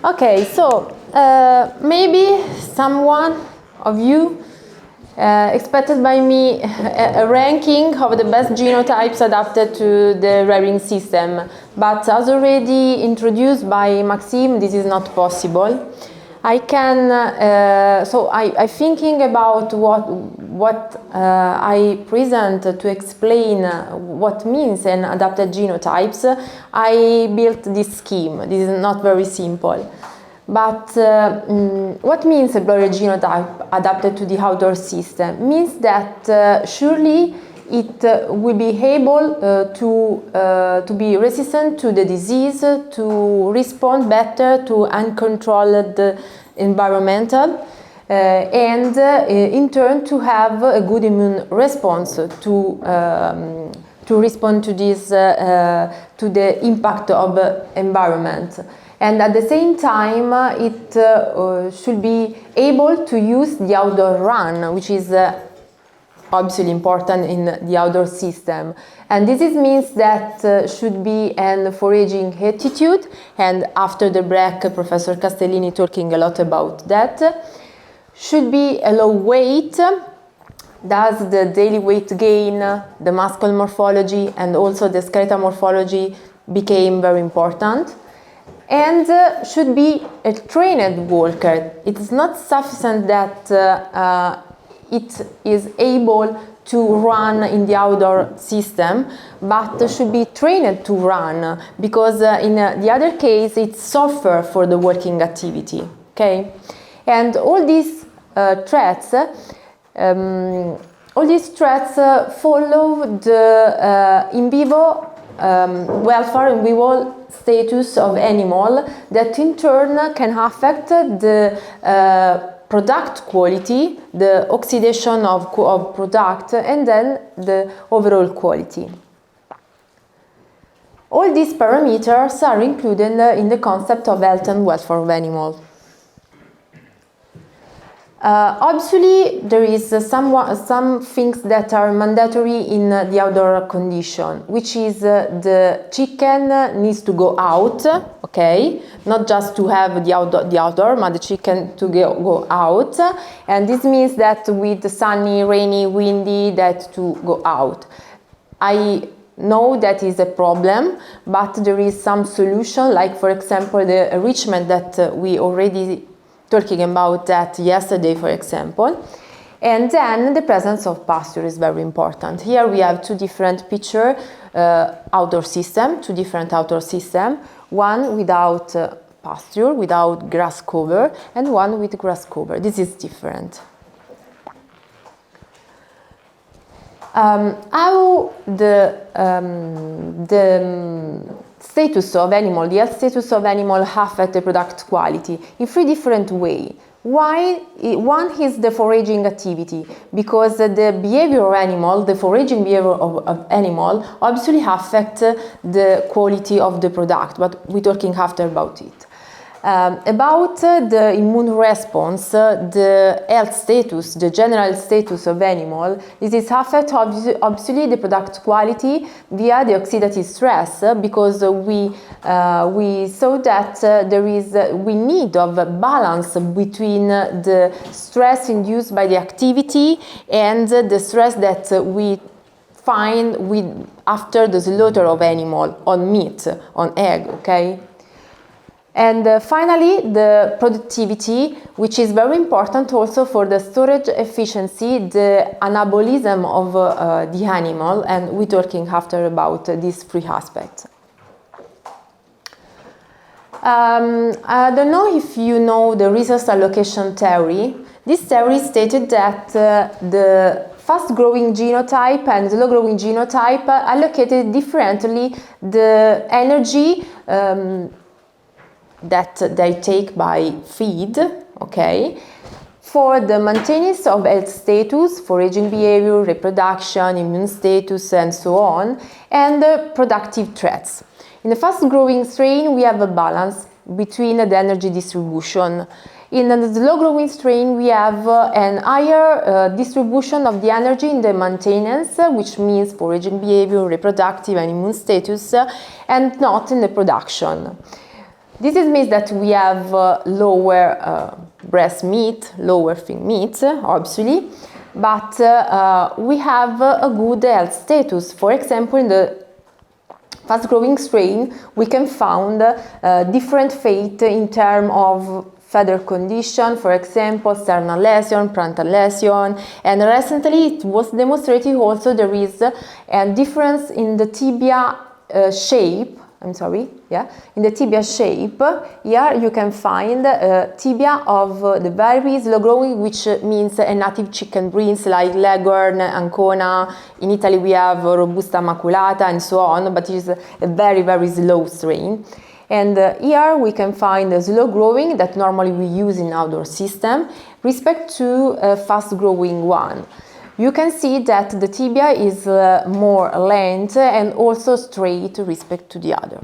Okay, so maybe someone of you expected by me a ranking of the best genotypes adapted to the rearing system, but as already introduced by Maxime, this is not possible. I can, so I thinking about what I present to explain what means an adapted genotypes. I built this scheme. This is not very simple. But what means a broiler genotype adapted to the outdoor system? Means that surely it will be able to be resistant to the disease, to respond better to uncontrolled environmental, and in turn to have a good immune response to respond to this to the impact of environment. And at the same time, it should be able to use the outdoor run, which is obviously important in the outdoor system. And this means that should be an foraging attitude, and after the break, Professor Castellini talking a lot about that. Should be a low weight, thus the daily weight gain, the muscle morphology, and also the skeletal morphology became very important. And should be a trained walker. It is not sufficient that it is able to run in the outdoor system, but should be trained to run, because in the other case it suffers for the working activity. Okay, and all these threats follow the in vivo welfare, in vivo status of animal, that in turn can affect the product quality, the oxidation of product, and then the overall quality. All these parameters are included in the concept of health and welfare of animal. Obviously, there is some things that are mandatory in the outdoor condition, which is the chicken needs to go out, okay, not just to have the outdoor, but the chicken to go out, and this means that with sunny, rainy, windy, that to go out. I know that is a problem, but there is some solution, like for example the enrichment that we already talking about that yesterday, for example. And then the presence of pasture is very important. Here we have two different picture outdoor system, two different outdoor system, one without pasture, without grass cover, and one with grass cover. This is different. How the status of animal, the health status of animal affect the product quality in three different ways. One is the foraging activity, because the behavior of animal, the foraging behavior of animal, obviously affect the quality of the product, but we're talking after about it. About the immune response, the health status, the general status of animal, this is affect obviously the product quality via the oxidative stress, because we saw that we need of a balance between the stress induced by the activity and the stress that we find after the slaughter of animal on meat, on egg, okay? And finally, the productivity, which is very important also for the storage efficiency, the anabolism of the animal, and we're talking after about these three aspects. I don't know if you know the resource allocation theory. This theory stated that the fast-growing genotype and slow-growing genotype allocated differently the energy that they take by feed, okay, for the maintenance of health status, foraging behavior, reproduction, immune status, and so on, and productive threats. In the fast-growing strain, we have a balance between the energy distribution. In the slow-growing strain, we have an higher distribution of the energy in the maintenance, which means foraging behavior, reproductive, and immune status, and not in the production. This means that we have lower breast meat, lower thin meat, obviously, but we have a good health status. For example, in the fast-growing strain, we can find different fate in terms of feather condition, for example, sternal lesion, plantar lesion, and recently it was demonstrated also there is a difference in the tibia shape. In the tibia shape. Here you can find tibia of the very slow growing, which means a native chicken breeds like Leghorn, Ancona. In Italy we have Robusta maculata and so on, but it is a very, very slow strain. And here we can find the slow growing that normally we use in outdoor system respect to a fast growing one. You can see that the tibia is more length and also straight respect to the other.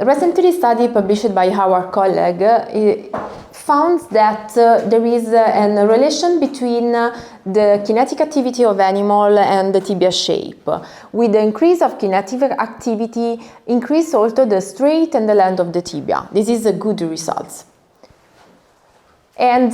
Recently, study published by our colleague found that there is a relation between the kinetic activity of animal and the tibia shape. With the increase of kinetic activity, increase also the straight and the length of the tibia. This is a good result. And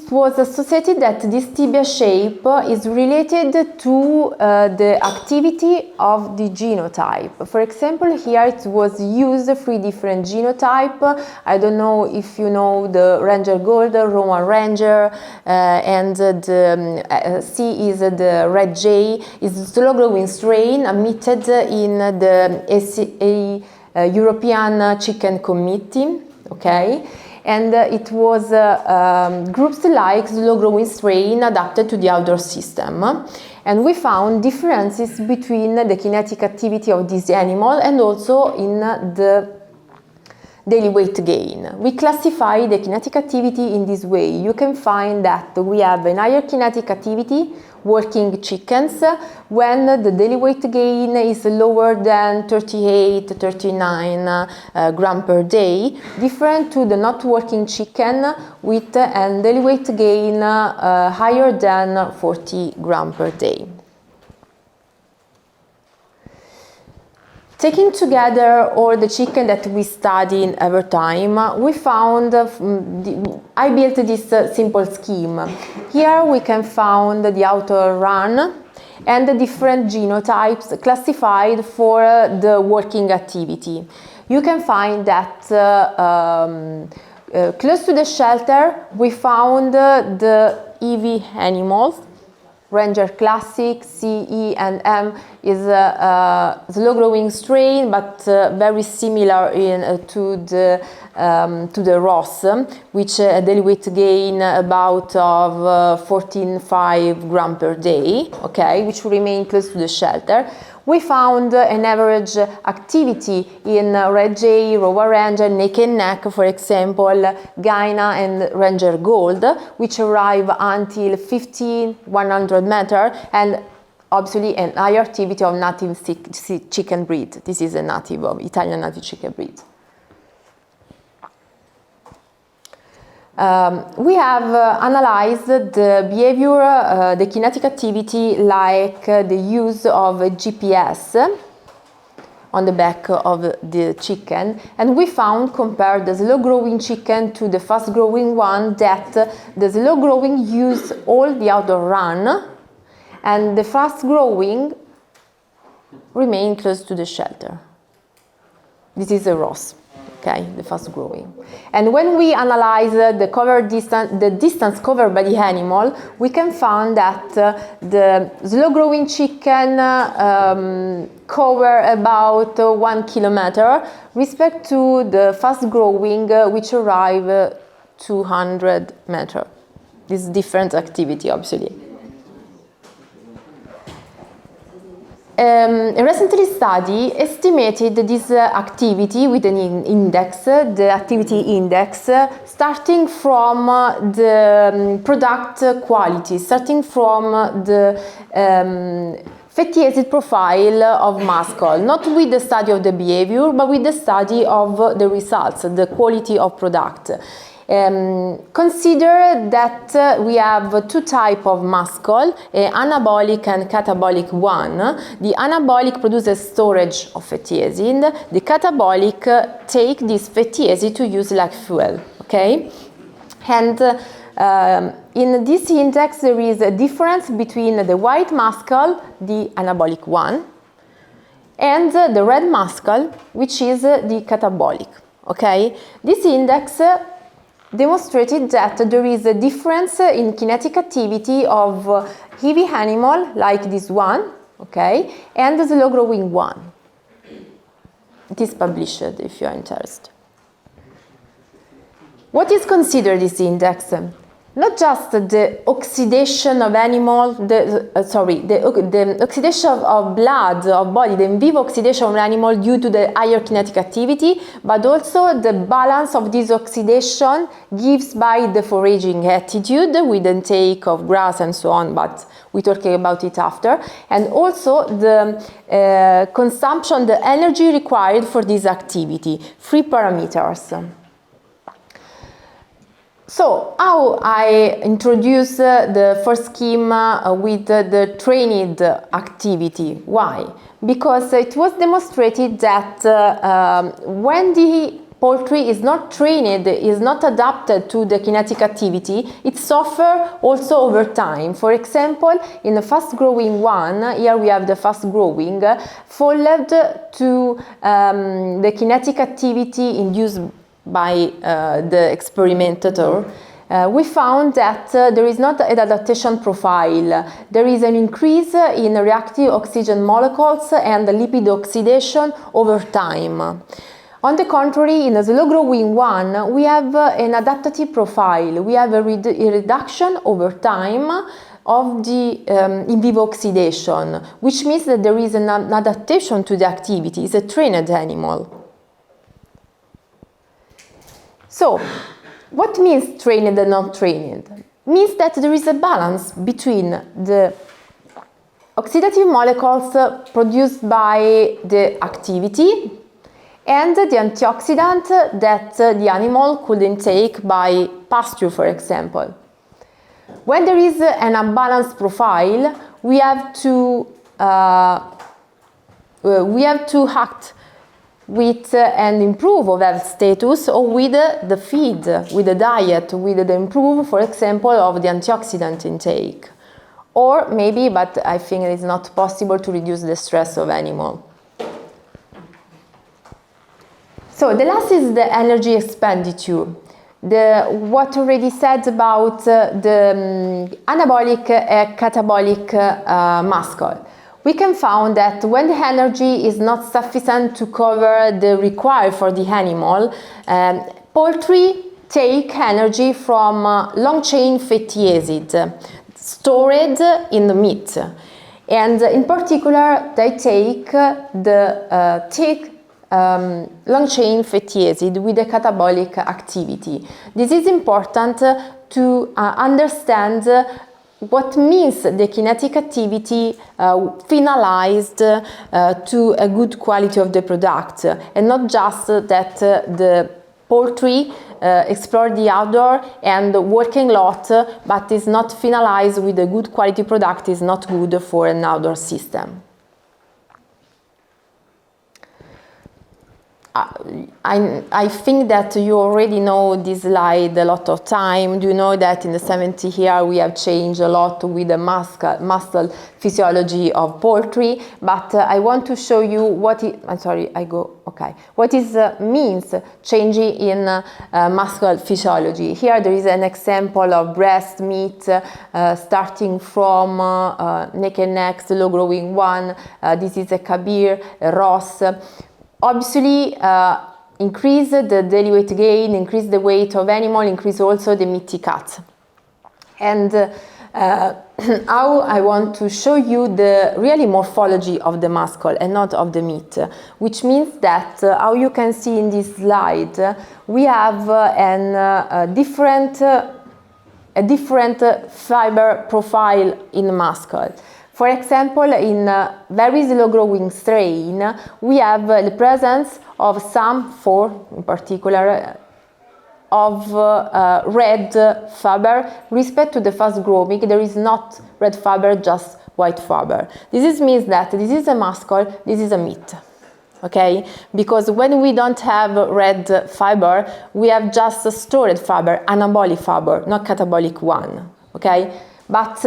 was associated that this tibia shape is related to the activity of the genotype. For example, here it was used 3 different genotypes. I don't know if you know the Ranger Gold, Roman Ranger, and the C is the Red Jay, is a slow growing strain admitted in the European Chicken Committee. Okay. And it was groups like slow-growing strain adapted to the outdoor system. And we found differences between the kinetic activity of this animal and also in the daily weight gain. We classify the kinetic activity in this way. You can find that we have a higher kinetic activity working chickens when the daily weight gain is lower than 38-39 gram per day, different to the not working chicken with a daily weight gain higher than 40 gram per day. Taking together all the chicken that we studied over time, we found, I built this simple scheme. Here we can find the outer run and the different genotypes classified for the working activity. You can find that close to the shelter we found the EV animals. Ranger Classic, C, E, and M is a slow-growing strain, but very similar to the Ross, which daily weight gain about of 14.5 gram per day, okay, which remain close to the shelter. We found an average activity in Red Jay, Rowa Ranger, Neck and Neck, for example, Gaina and Ranger Gold, which arrive until 1,100 meters, and obviously an higher activity of native chicken breed. This is a native of Italian native chicken breed. We have analyzed the behavior, the kinetic activity, like the use of a GPS on the back of the chicken, and we found, compared the slow-growing chicken to the fast-growing one, that the slow-growing use all the outdoor run, and the fast-growing remain close to the shelter. This is a Ross. Okay, the fast growing. And when we analyze the distance covered by the animal, we can find that the slow growing chicken cover about 1 kilometer respect to the fast growing which arrive 200 meters. This is different activity, obviously. A recently study estimated this activity with an index, the activity index, starting from the product quality, starting from the fatty acid profile of muscle, not with the study of the behavior, but with the study of the results, the quality of product. Consider that we have two types of muscle, anabolic and catabolic one. The anabolic produces storage of fatty acid. The catabolic take this fatty acid to use like fuel. Okay, and in this index there is a difference between the white muscle, the anabolic one, and the red muscle, which is the catabolic. Okay, this index demonstrated that there is a difference in kinetic activity of heavy animal like this one, okay, and the slow growing one. It is published if you are interested. What is considered this index? Not just the oxidation of animal, the oxidation of blood, of body, the in vivo oxidation of animal due to the higher kinetic activity, but also the balance of this oxidation gives by the foraging attitude with intake of grass and so on, but we're talking about it after, and also the consumption, the energy required for this activity, 3 parameters. So, how I introduce the first scheme with the trained activity? Why? Because it was demonstrated that when the poultry is not trained, is not adapted to the kinetic activity, it suffers also over time. For example, in the fast growing one, here we have the fast growing, followed to the kinetic activity induced by the experimenter, we found that there is not an adaptation profile. There is an increase in reactive oxygen molecules and lipid oxidation over time. On the contrary, in the slow growing one, we have an adaptative profile. We have a reduction over time of the in vivo oxidation, which means that there is an adaptation to the activity. It's a trained animal. So, what means trained and not trained? Means that there is a balance between the oxidative molecules produced by the activity and the antioxidant that the animal could intake by pasture, for example. When there is an unbalanced profile, we have to act with and improve of health status, or with the feed, with the diet, with the improve, for example, of the antioxidant intake. Or maybe, but I think it is not possible to reduce the stress of animal. So the last is the energy expenditure. What already said about the anabolic and catabolic muscle. We can find that when the energy is not sufficient to cover the required for the animal, poultry take energy from long-chain fatty acid stored in the meat. And in particular, they take the thick long-chain fatty acid with a catabolic activity. This is important to understand what means the kinetic activity finalized to a good quality of the product, and not just that the poultry explore the outdoor and working lot, but is not finalized with a good quality product, is not good for an outdoor system. I think that you already know this slide a lot of time. Do you know that in the 70 here we have changed a lot with the muscle physiology of poultry, but I want to show you what it, what is means changing in muscle physiology. Here there is an example of breast meat starting from neck and neck, slow growing one. This is a Kabir, a Ross. Obviously, increase the daily weight gain, increase the weight of animal, increase also the meaty cut. And how I want to show you the really morphology of the muscle and not of the meat, which means that how you can see in this slide, we have a different fiber profile in the muscle. For example, in very slow growing strain, we have the presence of some, 4 in particular, of red fiber respect to the fast growing. There is not red fiber, just white fiber. This means that this is a muscle, this is a meat. Okay, because when we don't have red fiber, we have just a stored fiber, anabolic fiber, not catabolic one. Okay, but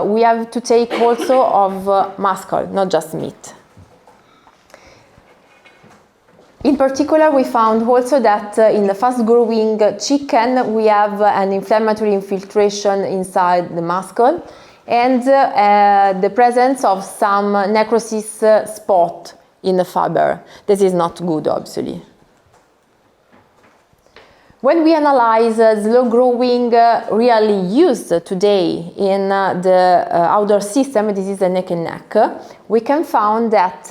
we have to take also of muscle, not just meat. In particular, we found also that in the fast-growing chicken, we have an inflammatory infiltration inside the muscle and the presence of some necrosis spot in the fiber. This is not good, obviously. When we analyze slow-growing really used today in the outdoor system, this is a neck and neck, we can find that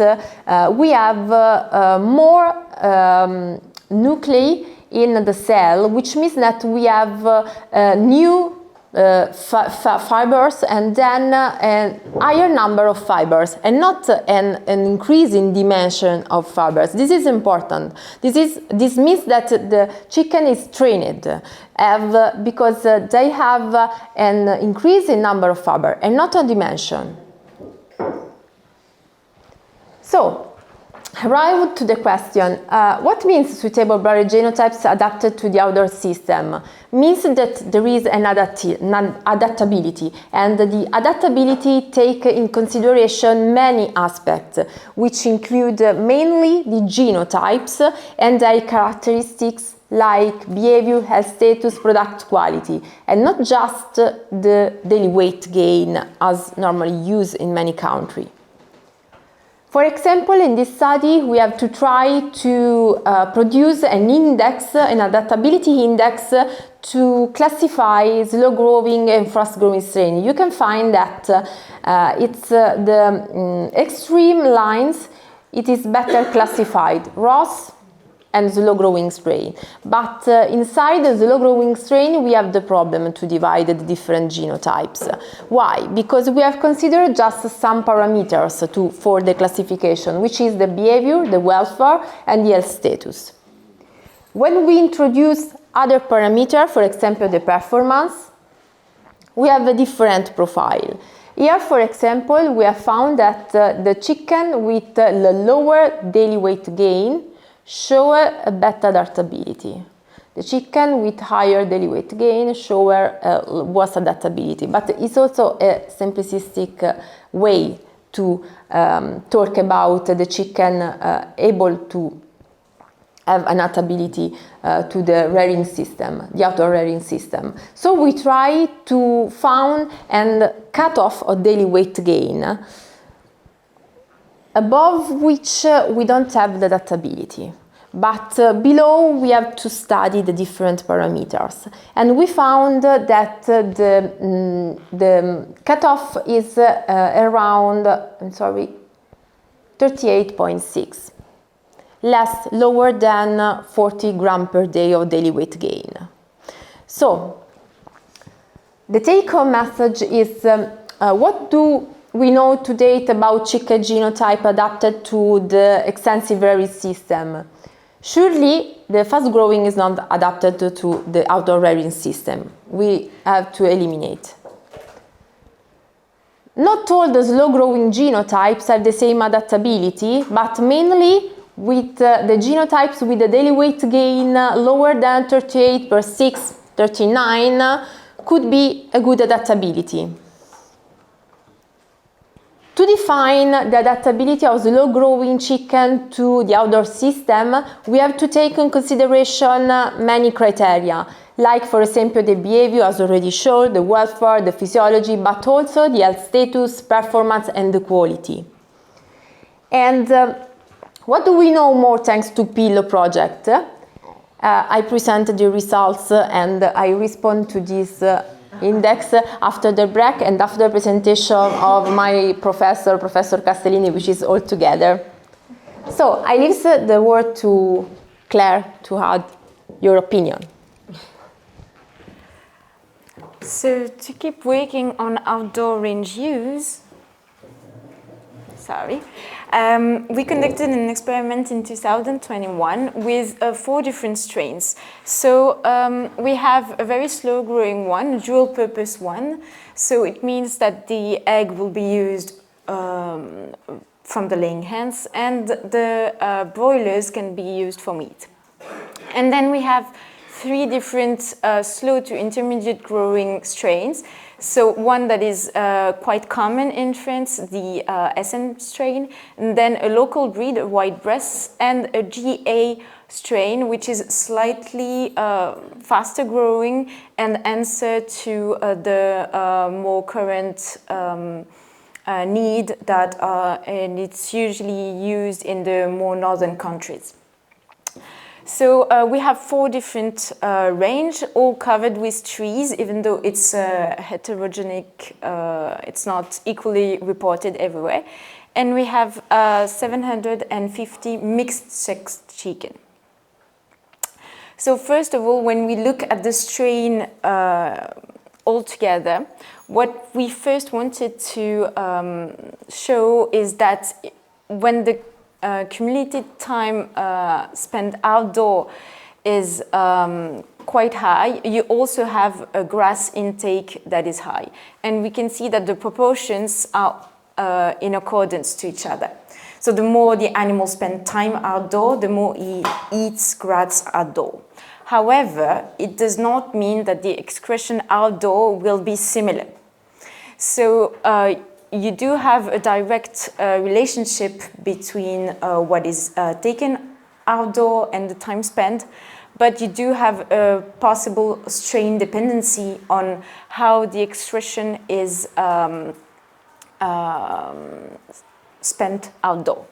we have more nuclei in the cell, which means that we have new fibers and then a higher number of fibers and not an increase in dimension of fibers. This is important. This means that the chicken is trained because they have an increase in number of fiber and not a dimension. So, arrive to the question, what means suitable broiler genotypes adapted to the outdoor system? Means that there is an adaptability, and the adaptability take in consideration many aspects, which include mainly the genotypes and their characteristics like behavior, health status, product quality, and not just the daily weight gain as normally used in many countries. For example, in this study, we have to try to produce an index, an adaptability index, to classify slow-growing and fast-growing strain. You can find that it's the extreme lines, it is better classified, ROS and slow-growing strain. But inside the slow-growing strain, we have the problem to divide the different genotypes. Why? Because we have considered just some parameters for the classification, which is the behavior, the welfare, and the health status. When we introduce other parameters, for example, the performance, we have a different profile. Here, for example, we have found that the chicken with the lower daily weight gain show a better adaptability. The chicken with higher daily weight gain show worse adaptability, but it's also a simplistic way to talk about the chicken able to have an adaptability to the rearing system, the outdoor rearing system. So we try to find and cut off a daily weight gain above which we don't have the adaptability. But below we have to study the different parameters. And we found that the cutoff is around, 38.6. Lower than 40 grams per day of daily weight gain. So, the take-home message is what do we know to date about chicken genotype adapted to the extensive rearing system? Surely, the fast-growing is not adapted to the outdoor rearing system. We have to eliminate. Not all the slow-growing genotypes have the same adaptability, but mainly with the genotypes with the daily weight gain lower than 38 per 6, 39 could be a good adaptability. To define the adaptability of slow-growing chicken to the outdoor system, we have to take in consideration many criteria, like for example the behavior as already shown, the welfare, the physiology, but also the health status, performance and the quality. And what do we know more thanks to PPILOW project? I present the results and I respond to this index after the break and after the presentation of my Professor Castellini, which is all together. So I leave the word to Claire to add your opinion. So to keep working on outdoor range use, sorry. We conducted an experiment in 2021 with 4 different strains. So we have a very slow growing one, a dual purpose one. So it means that the egg will be used from the laying hens, and the broilers can be used for meat. And then we have 3 different slow to intermediate growing strains. So one that is quite common in France, the SN strain, and then a local breed, a white breast, and a GA strain, which is slightly faster growing and answer to the more current need that and it's usually used in the more northern countries. So we have 4 different range, all covered with trees, even though it's heterogenic, it's not equally reported everywhere. And we have 750 mixed sex chicken. So first of all, when we look at the strain altogether, what we first wanted to show is that when the cumulative time spent outdoor is quite high, you also have a grass intake that is high. And we can see that the proportions are in accordance to each other. So the more the animal spends time outdoor, the more he eats grass outdoor. However, it does not mean that the excretion outdoor will be similar. So you do have a direct relationship between what is taken outdoor and the time spent, but you do have a possible strain dependency on how the excretion is spent outdoor.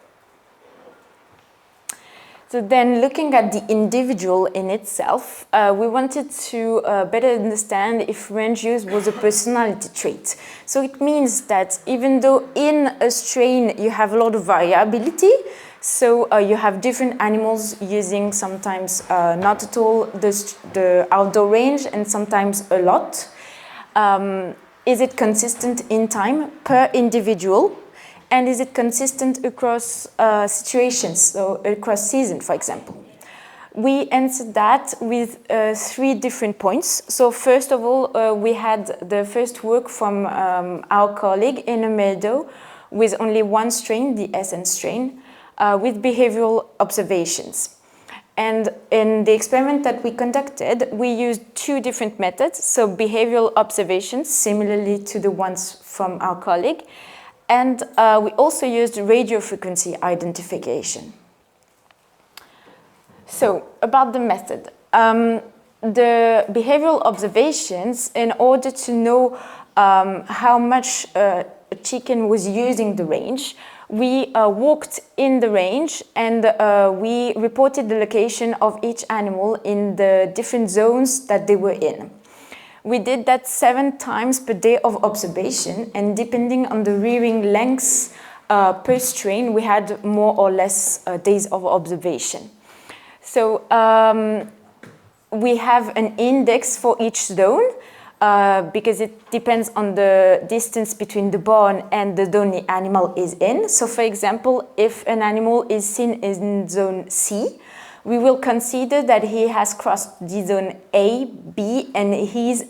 So then looking at the individual in itself, we wanted to better understand if range use was a personality trait. So it means that even though in a strain you have a lot of variability, so you have different animals using sometimes not at all the outdoor range and sometimes a lot, is it consistent in time per individual? And is it consistent across situations, so across season, for example? We answered that with 3 different points. So first of all, we had the first work from our colleague in a meadow with only 1 strain, the SN strain, with behavioral observations. And in the experiment that we conducted, we used 2 different methods. So behavioral observations, similarly to the ones from our colleague, and we also used radio frequency identification. So, about the method. The behavioral observations, in order to know how much a chicken was using the range, we walked in the range and we reported the location of each animal in the different zones that they were in. We did that 7 times per day of observation, and depending on the rearing lengths per strain, we had more or less days of observation. So we have an index for each zone because it depends on the distance between the barn and the zone the animal is in. So for example, if an animal is seen in zone C, we will consider that he has crossed the zone A, B, and he's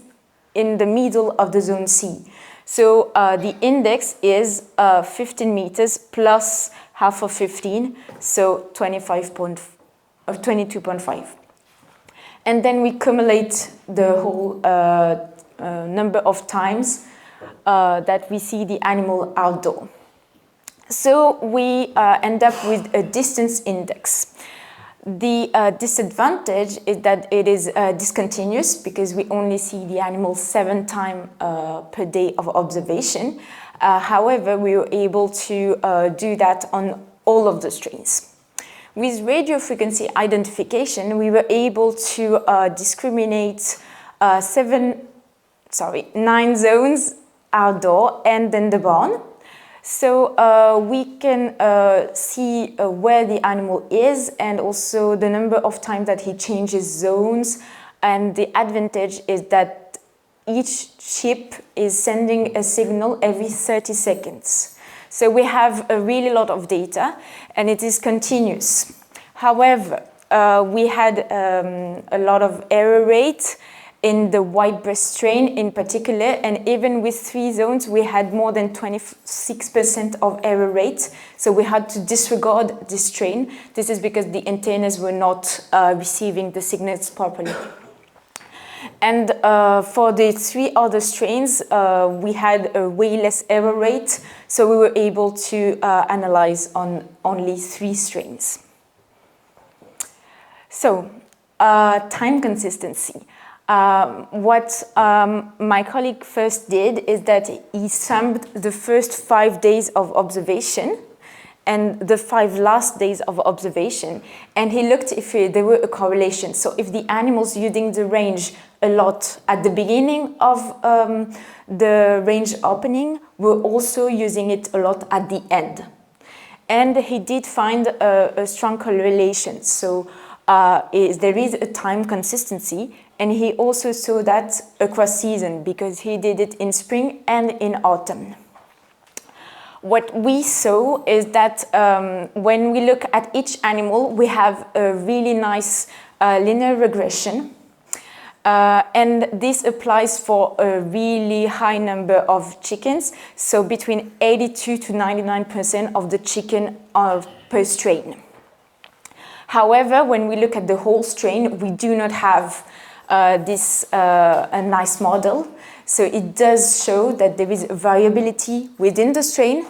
in the middle of the zone C. So the index is 15 meters plus half of 15, so 22.5. And then we cumulate the whole number of times that we see the animal outdoor. So we end up with a distance index. The disadvantage is that it is discontinuous because we only see the animal 7 times per day of observation. However, we were able to do that on all of the strains. With radio frequency identification, we were able to discriminate 9 zones outdoor and then the barn. So we can see where the animal is and also the number of times that he changes zones. And the advantage is that each chip is sending a signal every 30 seconds. So we have a really lot of data, and it is continuous. However, we had a lot of error rate in the white-breast strain in particular, and even with 3 zones, we had more than 26% of error rate. So we had to disregard this strain. This is because the antennas were not receiving the signals properly. And for the 3 other strains, we had a way less error rate, so we were able to analyze on only 3 strains. So, time consistency. What my colleague first did is that he summed the first 5 days of observation and the 5 last days of observation, and he looked if there were a correlation. So if the animals using the range a lot at the beginning of the range opening were also using it a lot at the end. And he did find a strong correlation. So there is a time consistency, and he also saw that across season because he did it in spring and in autumn. What we saw is that when we look at each animal, we have a really nice linear regression. And this applies for a really high number of chickens, so between 82 to 99% of the chicken per strain. However, when we look at the whole strain, we do not have this a nice model. So it does show that there is a variability within the strain,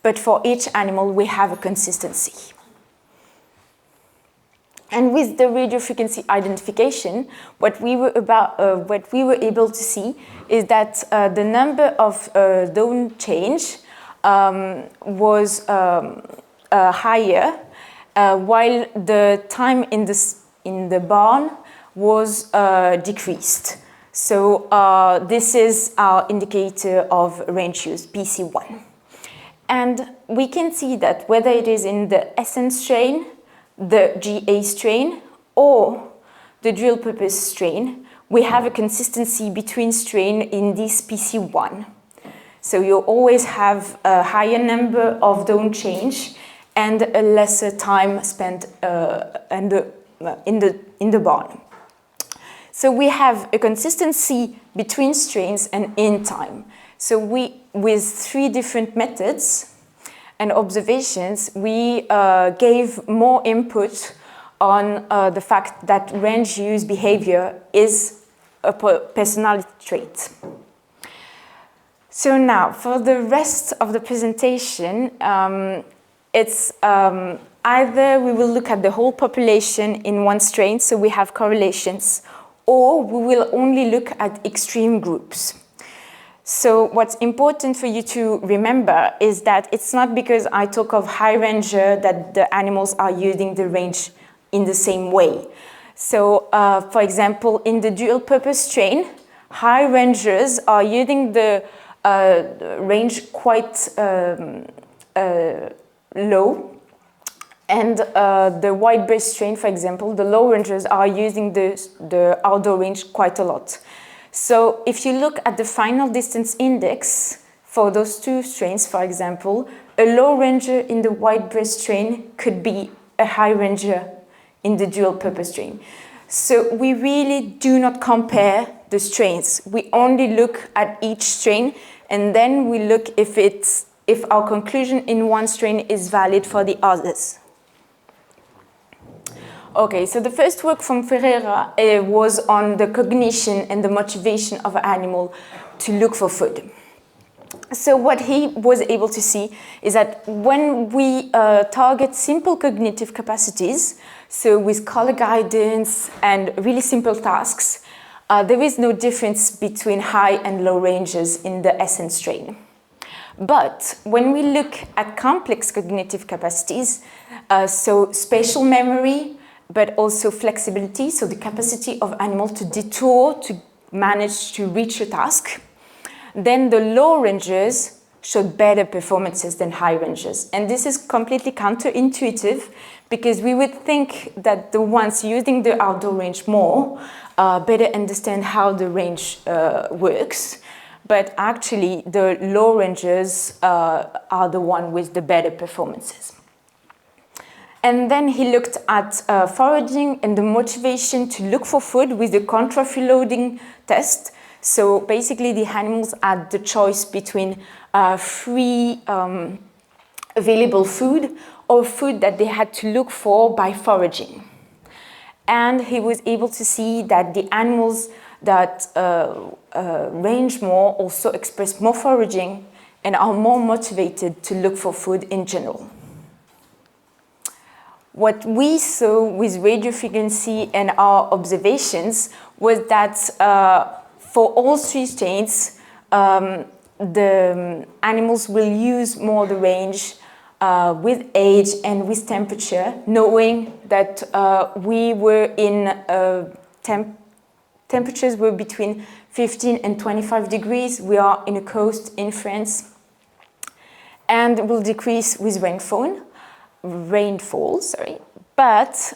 but for each animal we have a consistency. And with the radio frequency identification, what we were able to see is that the number of zone change was higher, while the time in the barn was decreased. So this is our indicator of range use, PC1. And we can see that whether it is in the SN strain, the GA strain, or the dual purpose strain, we have a consistency between strain in this PC1. So you always have a higher number of zone change and a lesser time spent in the barn. So we have a consistency between strains and in time. So with 3 different methods and observations, we gave more input on the fact that range use behavior is a personality trait. So now, for the rest of the presentation, it's either we will look at the whole population in one strain, so we have correlations, or we will only look at extreme groups. So what's important for you to remember is that it's not because I talk of high ranger that the animals are using the range in the same way. So for example, in the dual purpose strain, high rangers are using the range quite low. And the white-breast strain, for example, the low rangers are using the outdoor range quite a lot. So if you look at the final distance index for those 2 strains, for example, a low ranger in the white-breast strain could be a high ranger in the dual-purpose strain. So we really do not compare the strains. We only look at each strain, and then we look if our conclusion in one strain is valid for the others. Okay, so the first work from Ferreira was on the cognition and the motivation of an animal to look for food. So what he was able to see is that when we target simple cognitive capacities, so with color guidance and really simple tasks, there is no difference between high and low ranges in the SN strain. But when we look at complex cognitive capacities, so spatial memory, but also flexibility, so the capacity of animal to detour to manage to reach a task, then the low rangers showed better performances than high rangers. And this is completely counterintuitive because we would think that the ones using the outdoor range more better understand how the range works. but actually the low rangers are the one with the better performances. And then he looked at foraging and the motivation to look for food with the contra-freeloading test. So basically the animals had the choice between free available food or food that they had to look for by foraging. And he was able to see that the animals that range more also express more foraging and are more motivated to look for food in general. What we saw with radiofrequency and our observations was that for all three strains, the animals will use more the range with age and with temperature, knowing that we were in temperatures were between 15 and 25 degrees. We are in a coast in France, and will decrease with rainfall. But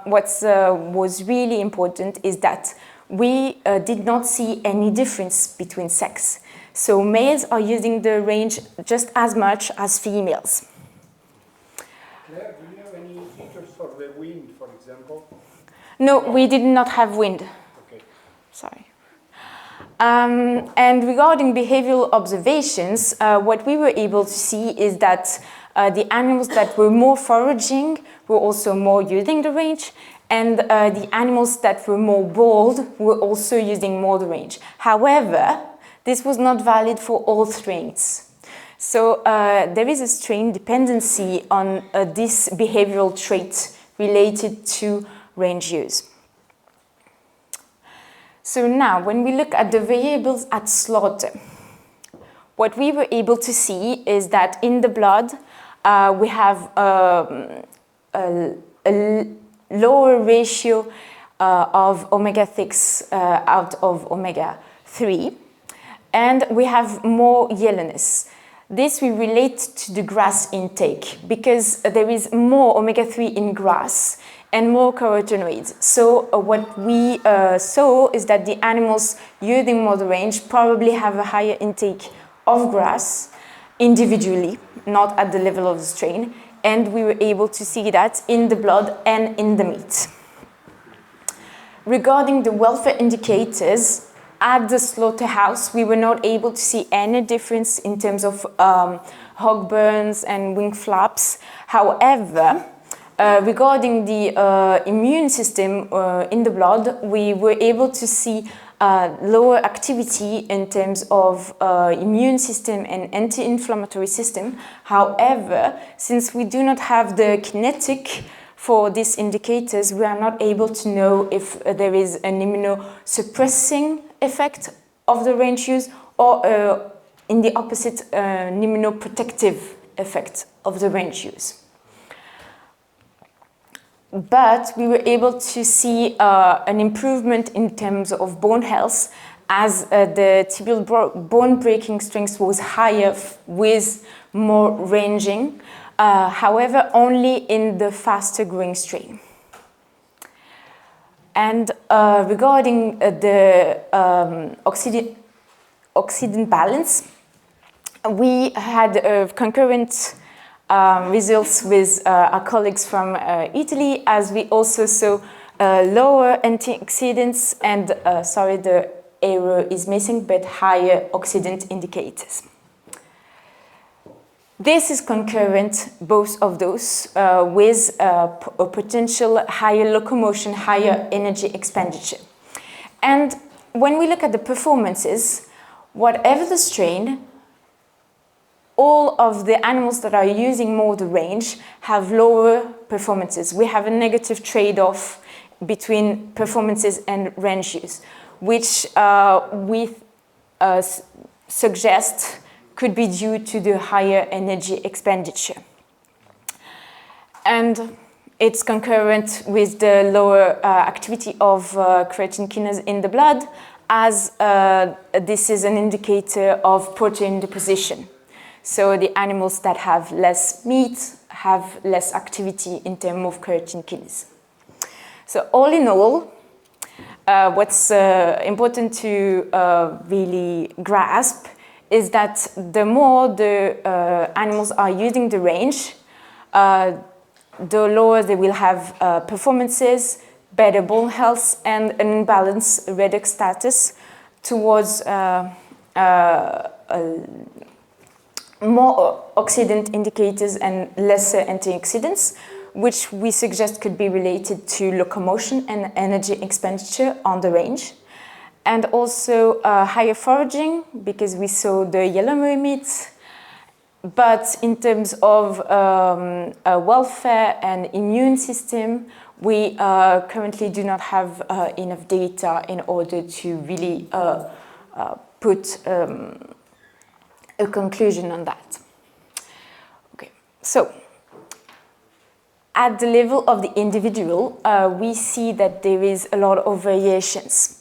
what was really important is that we did not see any difference between sex. So males are using the range just as much as females. Claire, do you have any features for the wind, for example? No, we did not have wind. Okay. Sorry. And regarding behavioral observations, what we were able to see is that the animals that were more foraging were also more using the range, and the animals that were more bold were also using more the range. However, this was not valid for all strains. So there is a strain dependency on this behavioral trait related to range use. So now, when we look at the variables at slaughter, what we were able to see is that in the blood, we have a lower ratio of omega-6 out of omega-3, and we have more yellowness. This we relate to the grass intake, because there is more omega-3 in grass and more carotenoids. So what we saw is that the animals using more the range probably have a higher intake of grass individually, not at the level of the strain, and we were able to see that in the blood and in the meat. Regarding the welfare indicators, at the slaughterhouse, we were not able to see any difference in terms of hog burns and wing flaps. However, regarding the immune system in the blood, we were able to see lower activity in terms of immune system and anti-inflammatory system. However, since we do not have the kinetic for these indicators, we are not able to know if there is an immunosuppressing effect of the range use or in the opposite, an immunoprotective effect of the range use. But we were able to see an improvement in terms of bone health, as the tibial bone breaking strength was higher with more ranging, however, only in the faster growing strain. And regarding the oxidant balance, we had concurrent results with our colleagues from Italy, as we also saw lower antioxidants and, sorry, the arrow is missing, but higher oxidant indicators. This is concurrent, both of those, with a potential higher locomotion, higher energy expenditure. And when we look at the performances, whatever the strain, all of the animals that are using more the range have lower performances. We have a negative trade-off between performances and range use, which we suggest could be due to the higher energy expenditure. And it's concurrent with the lower activity of creatine kinase in the blood, as this is an indicator of protein deposition. So the animals that have less meat have less activity in terms of creatine kinase. So all in all, what's important to really grasp is that the more the animals are using the range, the lower they will have performances, better bone health, and an imbalanced redox status towards more oxidant indicators and lesser antioxidants, which we suggest could be related to locomotion and energy expenditure on the range. And also higher foraging, because we saw the yellow mermaids. But in terms of welfare and immune system, we currently do not have enough data in order to really put a conclusion on that. Okay, so at the level of the individual, we see that there is a lot of variations.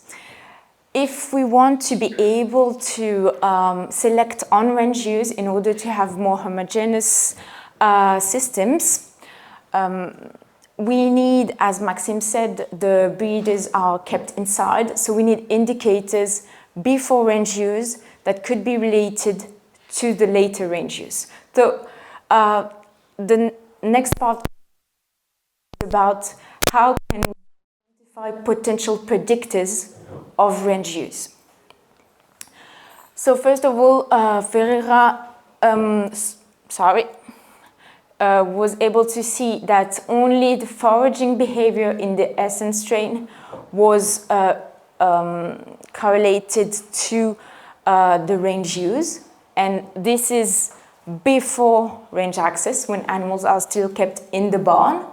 If we want to be able to select on-range use in order to have more homogeneous systems, we need, as Maxime said, the breeders are kept inside, so we need indicators before range use that could be related to the later range use. So the next part is about how can we identify potential predictors of range use. So first of all, Ferreira was able to see that only the foraging behavior in the SN strain was correlated to the range use, and this is before range access, when animals are still kept in the barn.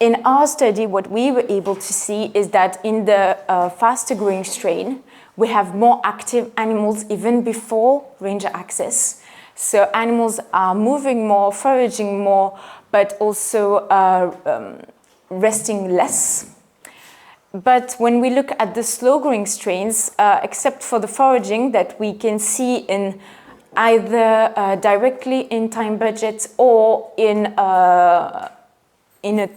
In our study, what we were able to see is that in the faster growing strain, we have more active animals even before range access. So animals are moving more, foraging more, but also resting less. But when we look at the slow growing strains, except for the foraging that we can see in either directly in time budget or in a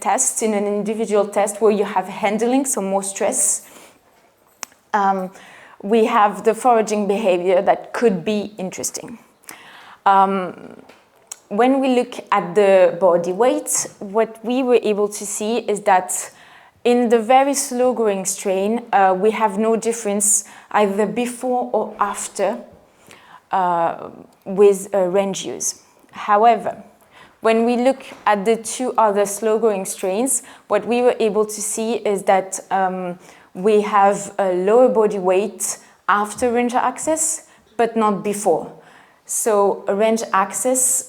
test, in an individual test where you have handling, so more stress, we have the foraging behavior that could be interesting. When we look at the body weight, what we were able to see is that in the very slow growing strain, we have no difference either before or after with range use. However, when we look at the two other slow growing strains, what we were able to see is that we have a lower body weight after range access, but not before. So a range access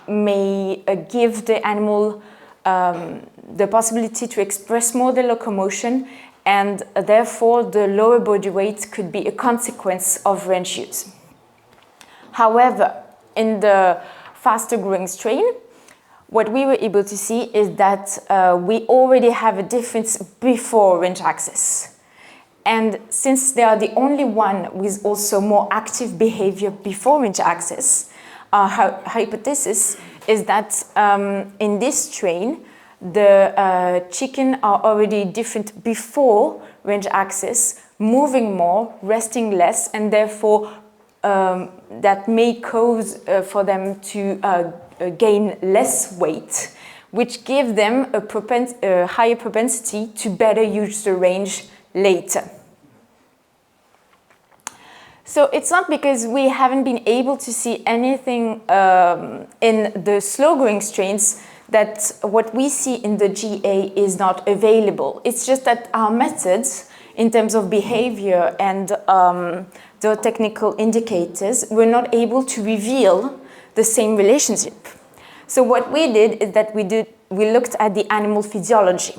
may give the animal the possibility to express more the locomotion, and therefore the lower body weight could be a consequence of range use. However, in the faster growing strain, what we were able to see is that we already have a difference before range access. And since they are the only one with also more active behavior before range access, our hypothesis is that in this strain, the chicken are already different before range access, moving more, resting less, and therefore that may cause for them to gain less weight, which give them a higher propensity to better use the range later. So it's not because we haven't been able to see anything in the slow growing strains that what we see in the GA is not available. It's just that our methods in terms of behavior and the technical indicators were not able to reveal the same relationship. So what we did is that we looked at the animal physiology.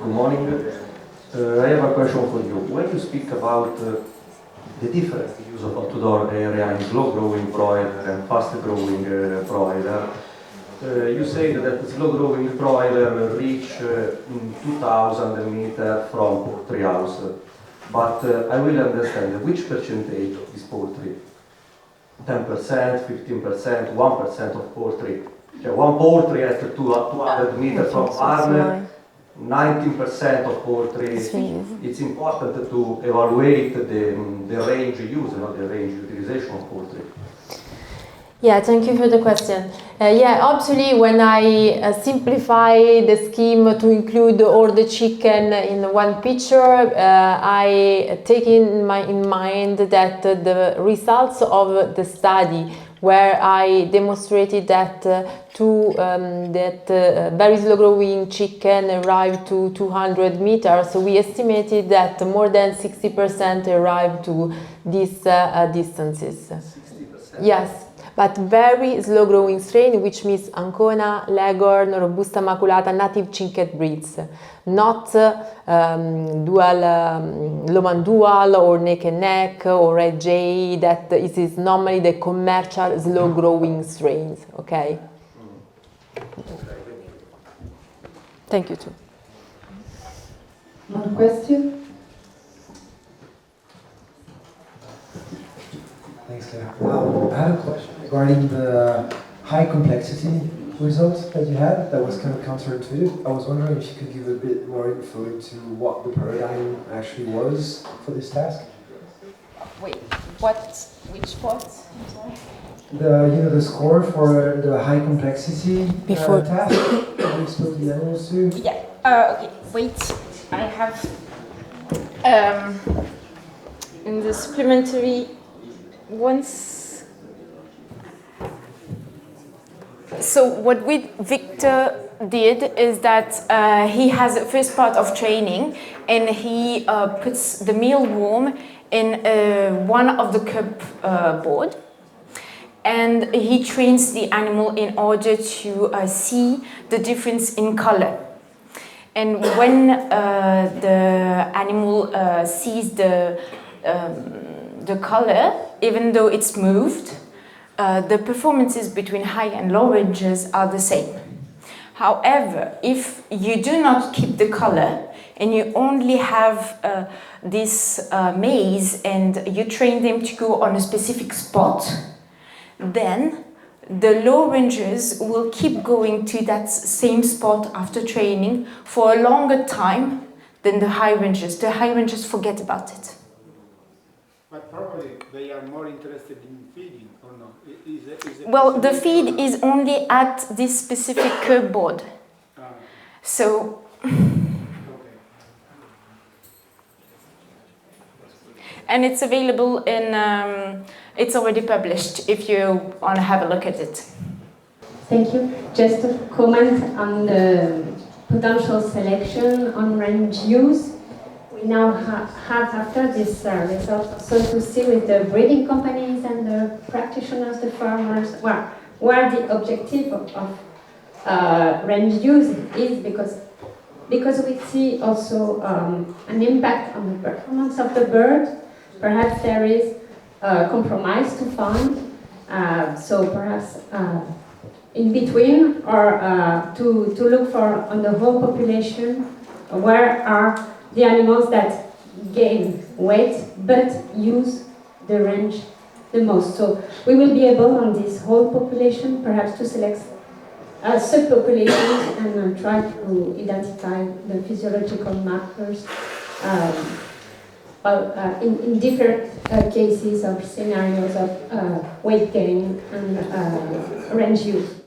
Good morning. I have a question for you. When you speak about the different use of outdoor area in slow-growing broiler and fast-growing broiler, you say that the slow-growing broiler reach 2,000 meters from poultry house. but I will understand which percentage is poultry. 10%, 15%, 1% of poultry. One poultry at 200 meters from farm, 19% of poultry. It's important to evaluate the range use, not the range utilization of poultry. Yeah, thank you for the question. Yeah, actually, when I simplify the scheme to include all the chicken in one picture, I take in mind that the results of the study, where I demonstrated that very slow-growing chicken arrive to 200 meters, so we estimated that more than 60% arrive to these distances. 60%? Yes. But very slow-growing strain, which means Ancona, Leghorn, Robusta Maculata, native chicken breeds, not Loman Dual or Neck and Neck or Red Jay, that is normally the commercial slow-growing strains, okay? Thank you too. One question? Thanks, Claire. I have a question regarding the high complexity results that you had. That was kind of counterintuitive. I was wondering if you could give a bit more info into what the paradigm actually was for this task. Wait, which part? I'm sorry. The score for the high complexity task that we exposed the animals to. Yeah. Okay. Wait. I have in the supplementary once. So what Victor did is that he has a first part of training, and he puts the mealworm in one of the cup board, and he trains the animal in order to see the difference in color. And when the animal sees the color, even though it's moved, the performances between high and low ranges are the same. However, if you do not keep the color and you only have this maze and you train them to go on a specific spot, then the low rangers will keep going to that same spot after training for a longer time than the high rangers. The high rangers forget about it. But probably they are more interested in feeding, or no? Well, the feed is only at this specific curb board. So, and it's available in, it's already published if you want to have a look at it. Thank you. Just a comment on the potential selection on range use. We now have after this result, so to see with the breeding companies and the practitioners, the farmers, where the objective of range use is, because we see also an impact on the performance of the bird. Perhaps there is a compromise to find, so perhaps in between, or to look for on the whole population, where are the animals that gain weight but use the range the most. So we will be able on this whole population perhaps to select subpopulations and try to identify the physiological markers in different cases of scenarios of weight gain and range use.